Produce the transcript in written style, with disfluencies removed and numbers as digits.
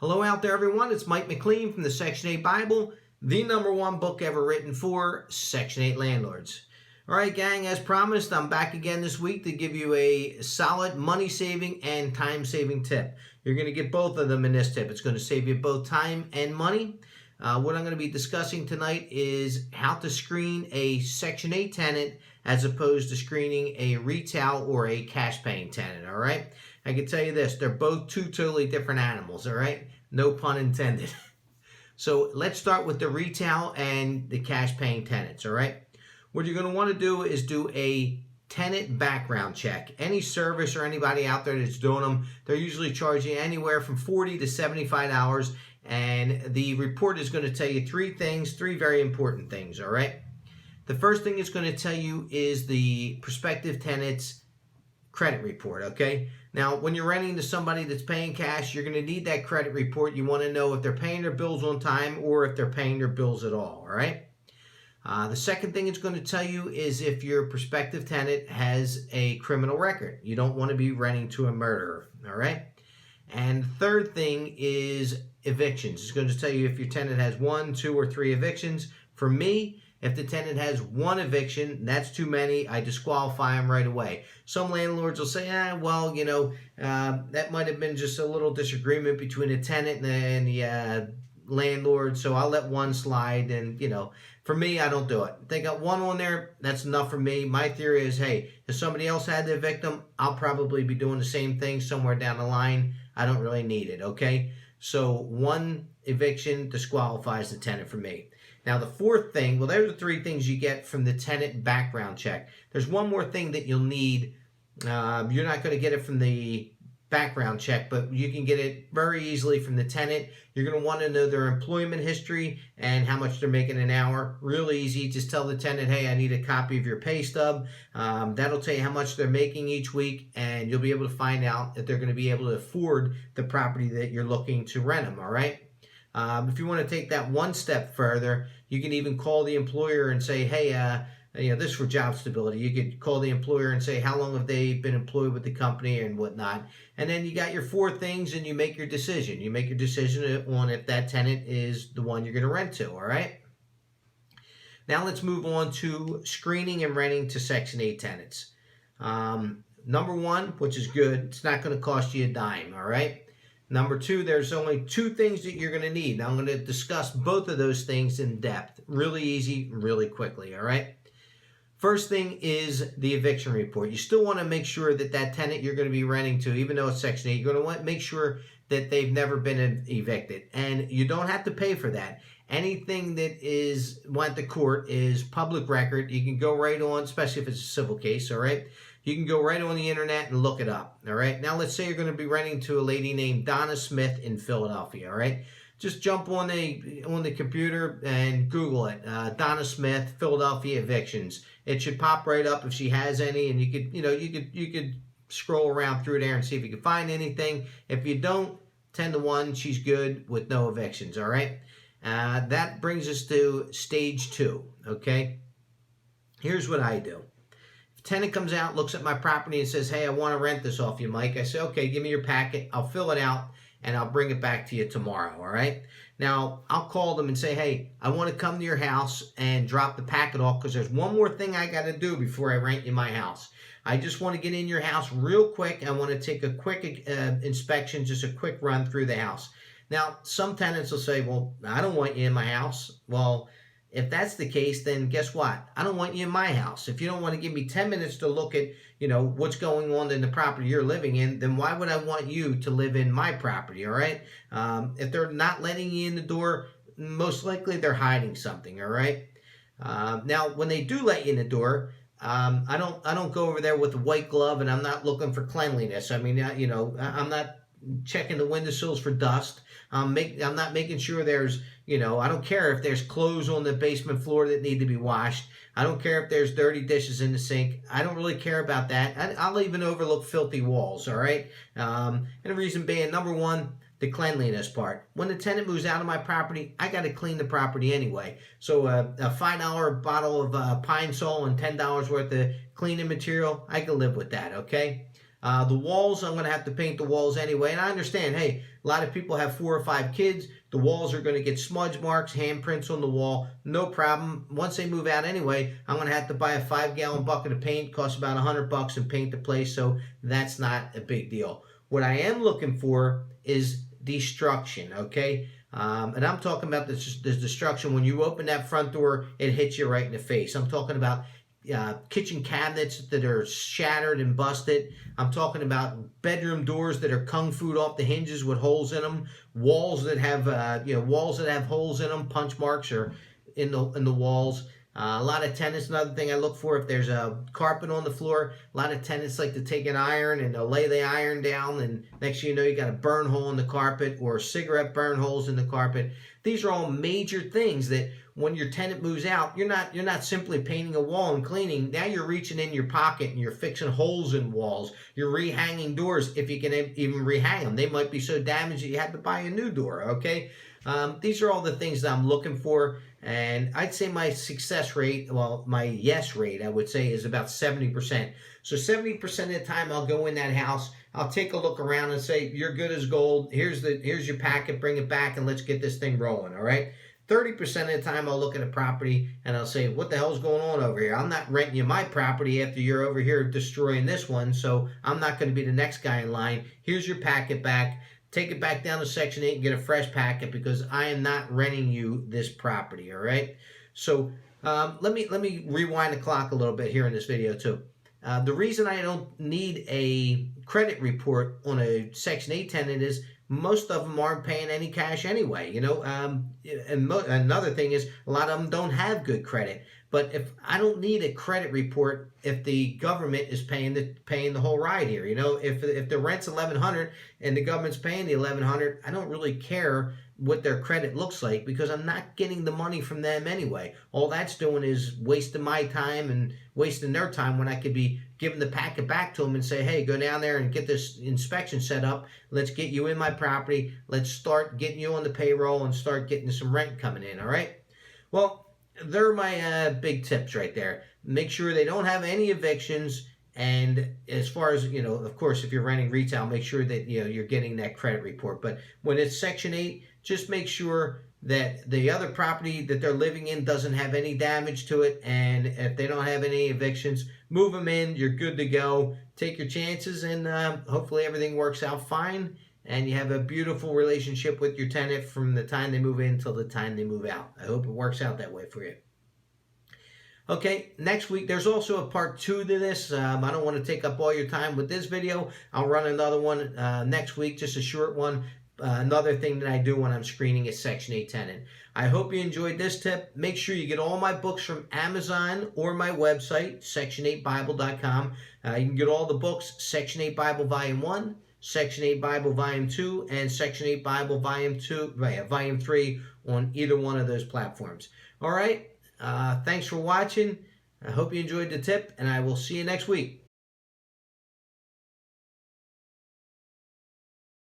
Hello out there, everyone. It's Mike McLean from the Section 8 Bible, the #1 book ever written for Section 8 landlords. All right, gang, as promised, I'm back again this week to give you a solid money-saving and time-saving tip. You're going to get both of them in this tip. It's going to save you both time and money. What I'm going to be discussing tonight is how to screen a Section 8 tenant as opposed to screening a retail or a cash-paying tenant, all right? I can tell you this, they're both two totally different animals, all right? No pun intended. So let's start with the retail and the cash-paying tenants, all right? What you're going to want to do is do a tenant background check. Any service or anybody out there that's doing them, they're usually charging anywhere from $40 to $75, and the report is going to tell you three very important things, all right? The first thing it's going to tell you is the prospective tenant's credit report, okay? Now, when you're renting to somebody that's paying cash, you're going to need that credit report. You want to know if they're paying their bills on time or if they're paying their bills at all right? The second thing it's going to tell you is if your prospective tenant has a criminal record. You don't want to be renting to a murderer, all right? And the third thing is evictions. It's going to tell you if your tenant has 1, 2, or 3 evictions. For me, if the tenant has 1 eviction, that's too many. I disqualify them right away. Some landlords will say, well, you know, that might have been just a little disagreement between the tenant and the landlord, so I'll let 1 slide. And, you know, for me, I don't do it. If they got 1 on there, that's enough for me. My theory is, hey, if somebody else had to evict them, I'll probably be doing the same thing somewhere down the line. I don't really need it, okay? So 1 eviction disqualifies the tenant for me. Now, the fourth thing, well, there's the 3 things you get from the tenant background check. There's one more thing that you'll need. You're not going to get it from the background check, but you can get it very easily from the tenant. You're going to want to know their employment history and how much they're making an hour. Really easy. Just tell the tenant, hey, I need a copy of your pay stub. That'll tell you how much they're making each week, and you'll be able to find out if they're going to be able to afford the property that you're looking to rent them, all right? If you want to take that one step further, you can even call the employer and say, hey, you know, this is for job stability. You could call the employer and say, how long have they been employed with the company and whatnot. And then you got your 4 things and you make your decision. You make your decision on if that tenant is the one you're going to rent to, all right? Now let's move on to screening and renting to Section 8 tenants. Number 1, which is good, it's not going to cost you a dime, all right? Number 2, there's only 2 things that you're going to need. Now, I'm going to discuss both of those things in depth. Really easy, really quickly, all right? First thing is the eviction report. You still want to make sure that that tenant you're going to be renting to, even though it's Section 8, you're going to want to make sure that they've never been evicted. And you don't have to pay for that. Anything that went to court is public record. You can go right on, especially if it's a civil case, all right? You can go right on the internet and look it up, all right? Now, let's say you're going to be renting to a lady named Donna Smith in Philadelphia, all right? Just jump on the computer and Google it. Donna Smith, Philadelphia evictions. It should pop right up if she has any, and you could scroll around through there and see if you can find anything. If you don't, 10 to 1, she's good with no evictions, all right? That brings us to stage 2, okay? Here's what I do. Tenant comes out, looks at my property and says, hey, I want to rent this off you, Mike. I say, okay, give me your packet. I'll fill it out and I'll bring it back to you tomorrow, all right? Now, I'll call them and say, hey, I want to come to your house and drop the packet off because there's one more thing I got to do before I rent you my house. I just want to get in your house real quick. I want to take a quick inspection, just a quick run through the house. Now, some tenants will say, well, I don't want you in my house. Well, if that's the case, then guess what? I don't want you in my house. If you don't want to give me 10 minutes to look at, you know, what's going on in the property you're living in, then why would I want you to live in my property, all right? If they're not letting you in the door, most likely they're hiding something, all right? Now, when they do let you in the door, I don't go over there with a white glove and I'm not looking for cleanliness. I mean, you know, I'm not checking the windowsills for dust. I'm not making sure there's, you know, I don't care if there's clothes on the basement floor that need to be washed. I don't care if there's dirty dishes in the sink. I don't really care about that. I'll even overlook filthy walls, all right? And the reason being, number 1, the cleanliness part. When the tenant moves out of my property, I got to clean the property anyway. So a $5 bottle of Pine Sol and $10 worth of cleaning material, I can live with that, okay? The walls, I'm going to have to paint the walls anyway. And I understand, hey, a lot of people have 4 or 5 kids. The walls are going to get smudge marks, handprints on the wall. No problem. Once they move out anyway, I'm going to have to buy a 5-gallon bucket of paint. Costs about $100 and paint the place. So that's not a big deal. What I am looking for is destruction, okay? And I'm talking about this destruction. When you open that front door, it hits you right in the face. I'm talking about kitchen cabinets that are shattered and busted. I'm talking about bedroom doors that are kung fu off the hinges with holes in them. Walls that have holes in them, punch marks are in the walls. A lot of tenants, another thing I look for, if there's a carpet on the floor, a lot of tenants like to take an iron and they'll lay the iron down, and next thing you know, you got a burn hole in the carpet or cigarette burn holes in the carpet. These are all major things that when your tenant moves out, you're not simply painting a wall and cleaning. Now you're reaching in your pocket and you're fixing holes in walls. You're rehanging doors, if you can even rehang them. They might be so damaged that you have to buy a new door, okay? These are all the things that I'm looking for, and I'd say my success rate, well, my yes rate, I would say, is about 70%. So 70% of the time I'll go in that house, I'll take a look around and say, you're good as gold, here's your packet, bring it back and let's get this thing rolling, all right? 30% of the time I'll look at a property and I'll say, what the hell's going on over here? I'm not renting you my property after you're over here destroying this one, so I'm not going to be the next guy in line. Here's your packet back. Take it back down to Section 8 and get a fresh packet because I am not renting you this property, all right? So let me rewind the clock a little bit here in this video too. The reason I don't need a credit report on a Section 8 tenant is most of them aren't paying any cash anyway, you know. Another thing is a lot of them don't have good credit. But if I don't need a credit report if the government is paying the whole ride here, you know, if the rent's $1,100 and the government's paying the $1,100, I don't really care what their credit looks like because I'm not getting the money from them anyway. All that's doing is wasting my time and wasting their time when I could be giving the packet back to them and say, hey, go down there and get this inspection set up. Let's get you in my property. Let's start getting you on the payroll and start getting some rent coming in, all right? Well, they're my big tips right there. Make sure they don't have any evictions. And as far as, you know, of course, if you're renting retail, make sure that, you know, you're getting that credit report. But when it's Section 8, just make sure that the other property that they're living in doesn't have any damage to it. And if they don't have any evictions, move them in. You're good to go. Take your chances, and hopefully everything works out fine. And you have a beautiful relationship with your tenant from the time they move in till the time they move out. I hope it works out that way for you. Okay, next week, there's also a part 2 to this. I don't want to take up all your time with this video. I'll run another one next week, just a short one. Another thing that I do when I'm screening a Section 8 tenant. I hope you enjoyed this tip. Make sure you get all my books from Amazon or my website, section8bible.com. You can get all the books, Section 8 Bible Volume 1, Section 8 Bible Volume 2, and Section 8 Bible Volume 3 on either one of those platforms. All right, thanks for watching. I hope you enjoyed the tip, and I will see you next week.